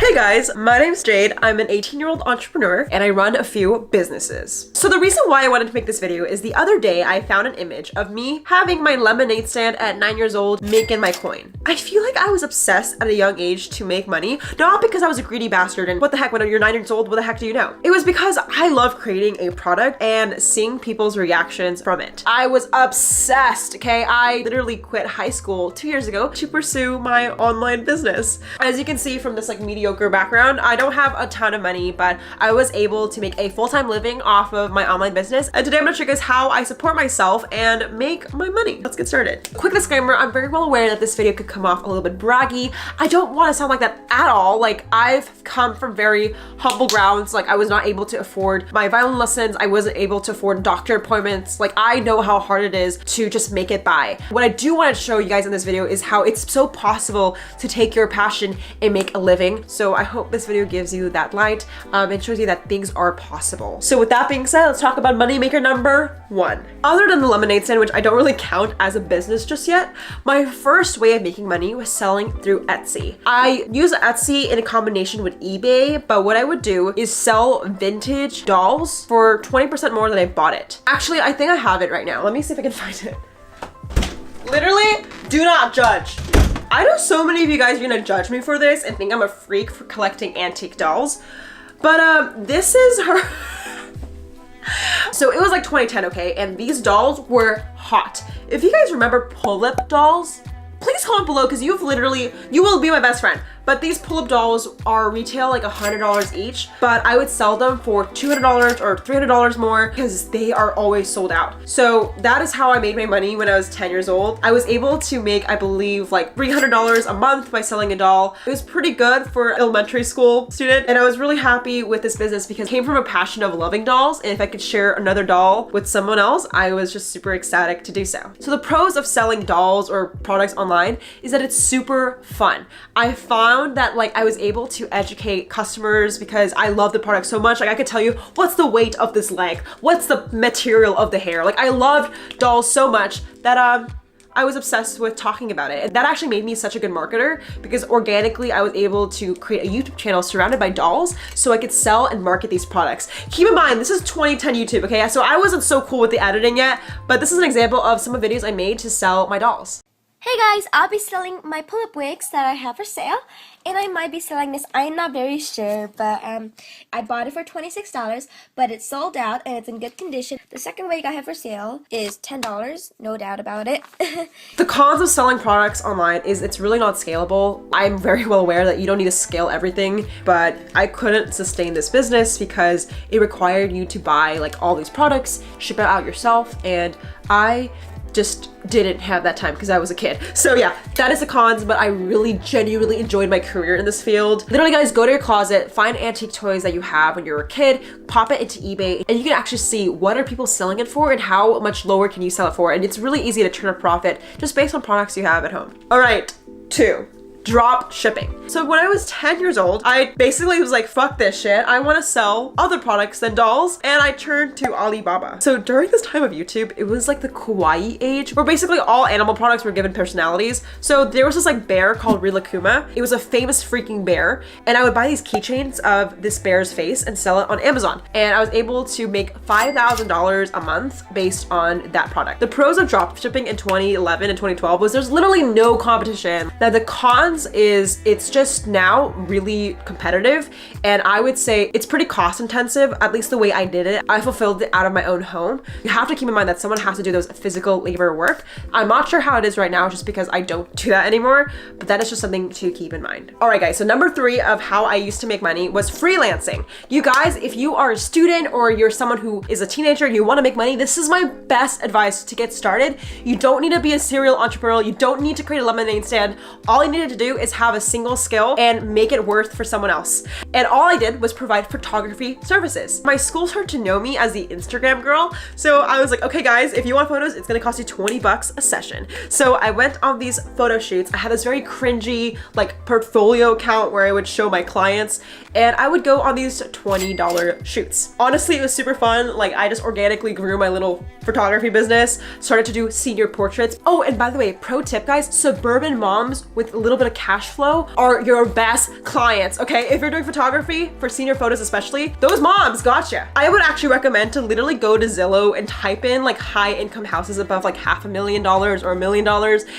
Hey guys, my name's Jade. I'm an 18-year-old entrepreneur and I run a few businesses. So the reason why I wanted to make this video is the other day I found an image of me having my lemonade stand at 9 years old making my coin. I feel like I was obsessed at a young age to make money, not because I was a greedy bastard and what the heck, when you're 9 years old, what the heck do you know? It was because I love creating a product and seeing people's reactions from it. I was obsessed, okay? I literally quit high school 2 years ago to pursue my online business. As you can see from this mediocre background, I don't have a ton of money, but I was able to make a full-time living off of my online business. And today I'm gonna show you guys how I support myself and make my money. Let's get started. Quick disclaimer, I'm very well aware that this video could come off a little bit braggy. I don't want to sound like that at all. Like, I've come from very humble grounds. Like, I was not able to afford my violin lessons. I wasn't able to afford doctor appointments. Like, I know how hard it is to just make it by. What I do want to show you guys in this video is how it's so possible to take your passion and make a living. So I hope this video gives you that light and shows you that things are possible. So with that being said, let's talk about moneymaker number 1. Other than the lemonade stand, which I don't really count as a business just yet, my first way of making money was selling through Etsy. I use Etsy in a combination with eBay, but what I would do is sell vintage dolls for 20% more than I bought it. Actually, I think I have it right now. Let me see if I can find it. Literally, do not judge. I know so many of you guys are gonna judge me for this and think I'm a freak for collecting antique dolls, but this is her. So it was like 2010, okay? And these dolls were hot. If you guys remember pull-up dolls, please comment below because you will be my best friend. But these pull-up dolls are retail like $100 each, but I would sell them for $200 or $300 more because they are always sold out. So that is how I made my money when I was 10 years old. I was able to make, I believe, like $300 a month by selling a doll. It was pretty good for an elementary school student. And I was really happy with this business because it came from a passion of loving dolls. And if I could share another doll with someone else, I was just super ecstatic to do so. So the pros of selling dolls or products online is that it's super fun. I found that like I was able to educate customers because I love the product so much. Like, I could tell you what's the weight of this leg, what's the material of the hair. Like, I loved dolls so much that I was obsessed with talking about it. And that actually made me such a good marketer because organically I was able to create a YouTube channel surrounded by dolls so I could sell and market these products. Keep in mind, this is 2010 YouTube, okay? So I wasn't so cool with the editing yet, but this is an example of some of the videos I made to sell my dolls. Hey guys, I'll be selling my pull-up wigs that I have for sale, and I might be selling this. I'm not very sure, but I bought it for $26, but it's sold out and it's in good condition. The second wig I have for sale is $10, no doubt about it. The cons of selling products online is it's really not scalable. I'm very well aware that you don't need to scale everything, but I couldn't sustain this business because it required you to buy like all these products, ship it out yourself, and I just didn't have that time because I was a kid. So yeah, that is the cons, but I really genuinely enjoyed my career in this field. Literally guys, go to your closet, find antique toys that you have when you were a kid, pop it into eBay, and you can actually see what are people selling it for and how much lower can you sell it for. And it's really easy to turn a profit just based on products you have at home. All right, 2. Drop shipping. So when I was 10 years old, I basically was like, fuck this shit. I want to sell other products than dolls. And I turned to Alibaba. So during this time of YouTube, it was like the kawaii age where basically all animal products were given personalities. So there was this like bear called Rilakkuma. It was a famous freaking bear. And I would buy these keychains of this bear's face and sell it on Amazon. And I was able to make $5,000 a month based on that product. The pros of drop shipping in 2011 and 2012 was there's literally no competition. Now the cons is it's just now really competitive, and I would say it's pretty cost intensive, at least the way I did it. I fulfilled it out of my own home. You have to keep in mind that someone has to do those physical labor work. I'm not sure how it is right now just because I don't do that anymore, but that is just something to keep in mind. All right guys, so number 3 of how I used to make money was freelancing. You guys, if you are a student or you're someone who is a teenager and you want to make money, this is my best advice to get started. You don't need to be a serial entrepreneur. You don't need to create a lemonade stand. All you needed to do is have a single skill and make it worth for someone else. And all I did was provide photography services. My school started to know me as the Instagram girl. So I was like, okay guys, if you want photos, it's gonna cost you 20 bucks a session. So I went on these photo shoots. I had this very cringy like portfolio account where I would show my clients, and I would go on these $20 shoots. Honestly, it was super fun. Like, I just organically grew my little photography business, started to do senior portraits. Oh, and by the way, pro tip guys, suburban moms with a little bit of cash flow are your best clients, okay? If you're doing photography for senior photos especially, those moms gotcha. I would actually recommend to literally go to Zillow and type in like high income houses above like $500,000 or $1 million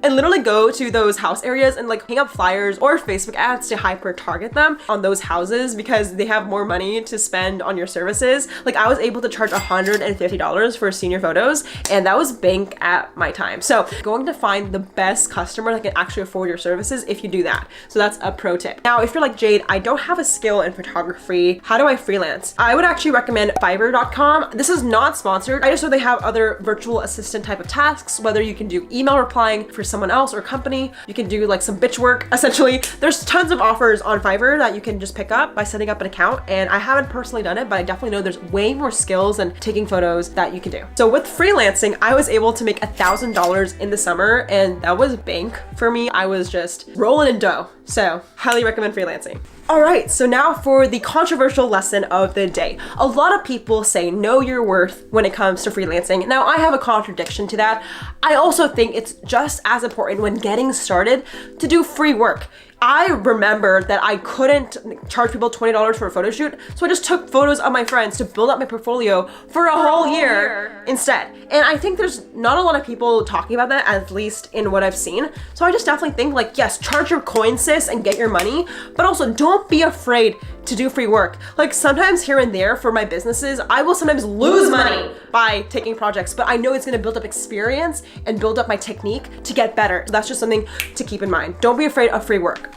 and literally go to those house areas and like hang up flyers or Facebook ads to hyper target them on those houses because they have more money to spend on your services. Like I was able to charge $150 for senior photos, and that was bank at my time. So going to find the best customer that can actually afford your services if you do that. So that's a pro tip. Now, if you're like, Jade, I don't have a skill in photography, how do I freelance? I would actually recommend Fiverr.com. This is not sponsored. I just know they have other virtual assistant type of tasks, whether you can do email replying for someone else or company, you can do like some bitch work. Essentially, there's tons of offers on Fiverr that you can just pick up by setting up an account. And I haven't personally done it, but I definitely know there's way more skills than taking photos that you can do. So with freelancing, I was able to make $1,000 in the summer, and that was bank for me. I was just rolling in dough. So highly recommend freelancing. All right, so now for the controversial lesson of the day. A lot of people say know your worth when it comes to freelancing. Now, I have a contradiction to that. I also think it's just as important when getting started to do free work. I remember that I couldn't charge people $20 for a photo shoot, so I just took photos of my friends to build up my portfolio for a whole year instead. And I think there's not a lot of people talking about that, at least in what I've seen. So I just definitely think like, yes, charge your coin, sis, and get your money, but also don't be afraid to do free work. Like sometimes here and there for my businesses, I will sometimes lose money by taking projects, but I know it's gonna build up experience and build up my technique to get better. So that's just something to keep in mind. Don't be afraid of free work.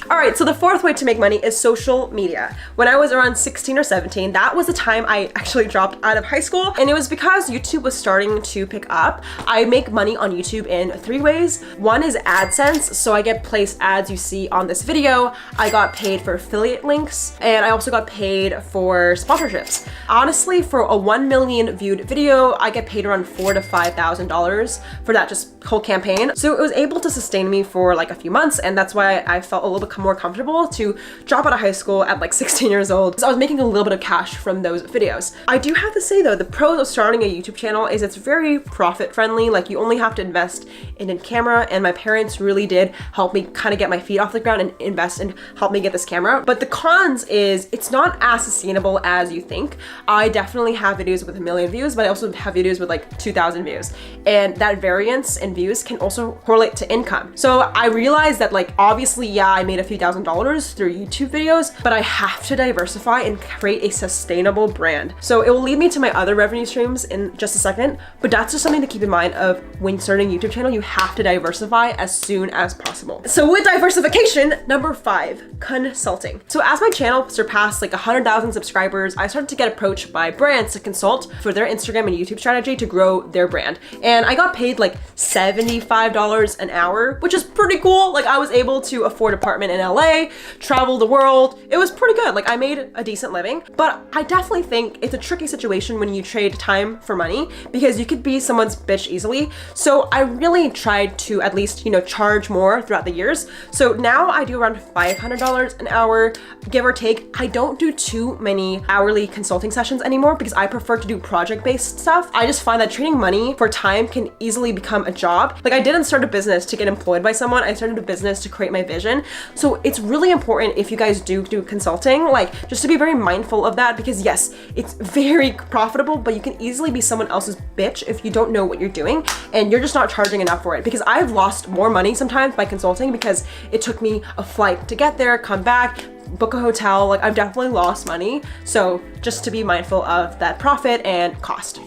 All right, so the fourth way to make money is social media. When I was around 16 or 17, that was the time I actually dropped out of high school, and it was because YouTube was starting to pick up. I make money on YouTube in 3 ways. One is AdSense, so I get placed ads you see on this video. I got paid for affiliate links, and I also got paid for sponsorships. Honestly, for a 1 million viewed video, I get paid around $4,000 to $5,000 for that just whole campaign. So it was able to sustain me for like a few months, and that's why I felt a little bit more comfortable to drop out of high school at like 16 years old. So I was making a little bit of cash from those videos. I do have to say though, the pros of starting a YouTube channel is it's very profit friendly. Like you only have to invest in a camera, and my parents really did help me kind of get my feet off the ground and invest and help me get this camera. But the cons is it's not as sustainable as you think. I definitely have videos with 1 million views, but I also have videos with like 2,000 views. And that variance in views can also correlate to income. So I realized that like, obviously, yeah, I made a few $1,000 through YouTube videos, but I have to diversify and create a sustainable brand. So it will lead me to my other revenue streams in just a second, but that's just something to keep in mind of when starting a YouTube channel, you have to diversify as soon as possible. So with diversification, number 5, consulting. So as my channel surpassed like 100,000 subscribers, I started to get approached by brands to consult for their Instagram and YouTube strategy to grow their brand. And I got paid like $75 an hour, which is pretty cool. Like I was able to afford an apartment in LA, travel the world. It was pretty good. Like I made a decent living, but I definitely think it's a tricky situation when you trade time for money because you could be someone's bitch easily. So I really tried to at least, charge more throughout the years. So now I do around $500 an hour, give or take. I don't do too many hourly consulting sessions anymore because I prefer to do project-based stuff. I just find that trading money for time can easily become a job. Like I didn't start a business to get employed by someone. I started a business to create my vision. So it's really important if you guys do consulting, like just to be very mindful of that because yes, it's very profitable, but you can easily be someone else's bitch if you don't know what you're doing and you're just not charging enough for it. Because I've lost more money sometimes by consulting because it took me a flight to get there, come back, book a hotel. Like I've definitely lost money. So just to be mindful of that profit and cost.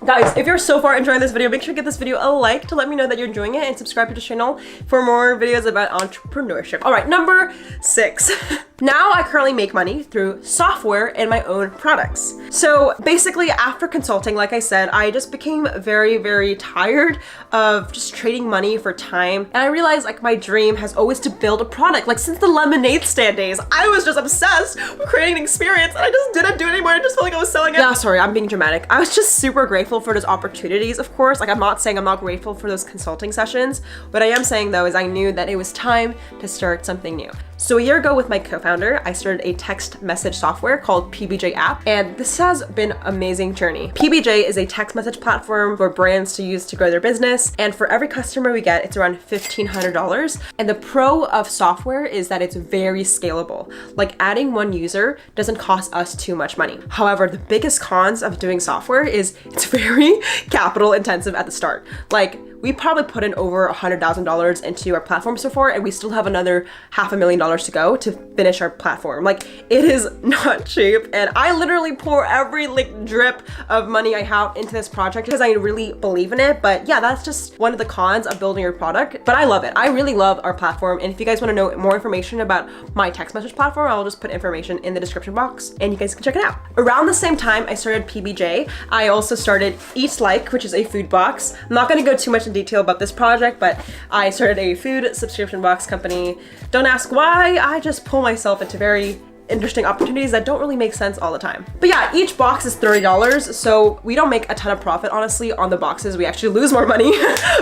Guys, if you're so far enjoying this video, make sure to give this video a like to let me know that you're enjoying it and subscribe to the channel for more videos about entrepreneurship. All right, number 6. Now I currently make money through software and my own products. So basically after consulting, like I said, I just became very, very tired of just trading money for time. And I realized like my dream has always to build a product. Like since the lemonade stand days, I was just obsessed with creating an experience and I just didn't do it anymore. I just felt like I was selling it. Yeah, sorry, I'm being dramatic. I was just super grateful for those opportunities, of course. Like I'm not saying I'm not grateful for those consulting sessions. What I am saying though is I knew that it was time to start something new. So a year ago with my co-founder, I started a text message software called PBJ app, and this has been an amazing journey. PBJ is a text message platform for brands to use to grow their business, and for every customer we get, it's around $1,500. And the pro of software is that it's very scalable. Like adding one user doesn't cost us too much money. However, the biggest cons of doing software is it's very capital intensive at the start. Like we probably put in over $100,000 into our platform so far, and we still have another $500,000 to go to finish our platform. Like it is not cheap, and I literally pour every like drip of money I have into this project because I really believe in it. But yeah, that's just one of the cons of building your product. But I love it. I really love our platform, and if you guys want to know more information about my text message platform, I'll just put information in the description box, and you guys can check it out. Around the same time I started PBJ, I also started Eat Like, which is a food box. I'm not going to go too much in detail about this project, but I started a food subscription box company. Don't ask why, I just pull myself into very interesting opportunities that don't really make sense all the time. But yeah, each box is $30, so we don't make a ton of profit, honestly, on the boxes. We actually lose more money.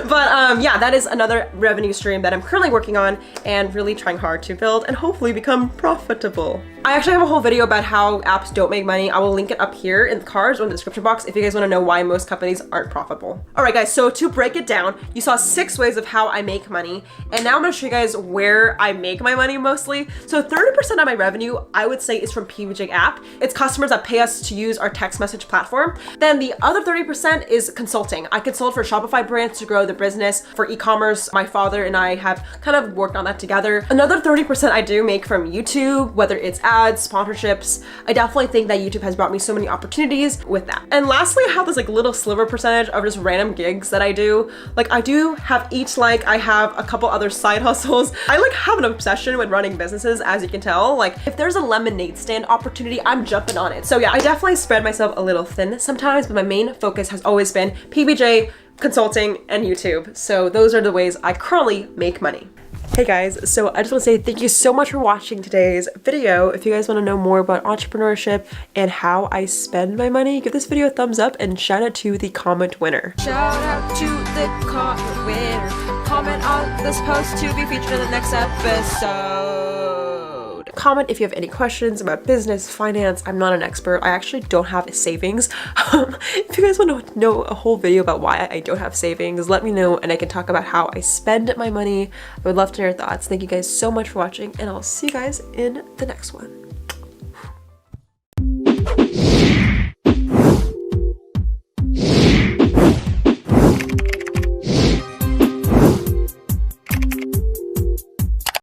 But yeah, that is another revenue stream that I'm currently working on and really trying hard to build and hopefully become profitable. I actually have a whole video about how apps don't make money. I will link it up here in the cards or in the description box if you guys want to know why most companies aren't profitable. All right, guys, so to break it down, you saw 6 ways of how I make money, and now I'm gonna show you guys where I make my money mostly. So 30% of my revenue, I would say, is from PBJ app. It's customers that pay us to use our text message platform. Then the other 30% is consulting. I consult for Shopify brands to grow their business, for e-commerce. My father and I have kind of worked on that together. Another 30% I do make from YouTube, whether it's ads, sponsorships. I definitely think that YouTube has brought me so many opportunities with that. And lastly, I have this like little sliver percentage of just random gigs that I do. Like I do have Eat Like, I have a couple other side hustles. I like have an obsession with running businesses, as you can tell. Like if there's a lemonade stand opportunity, I'm jumping on it. So yeah, I definitely spread myself a little thin sometimes, but my main focus has always been PBJ, consulting, and YouTube. So those are the ways I currently make money. Hey guys, so I just want to say thank you so much for watching today's video. If you guys want to know more about entrepreneurship and how I spend my money, give this video a thumbs up and shout out to the comment winner. Shout out to the comment winner. Comment on this post to be featured in the next episode. Comment if you have any questions about business, finance. I'm not an expert. I actually don't have savings. If you guys want to know a whole video about why I don't have savings, let me know and I can talk about how I spend my money. I would love to hear your thoughts. Thank you guys so much for watching, and I'll see you guys in the next one.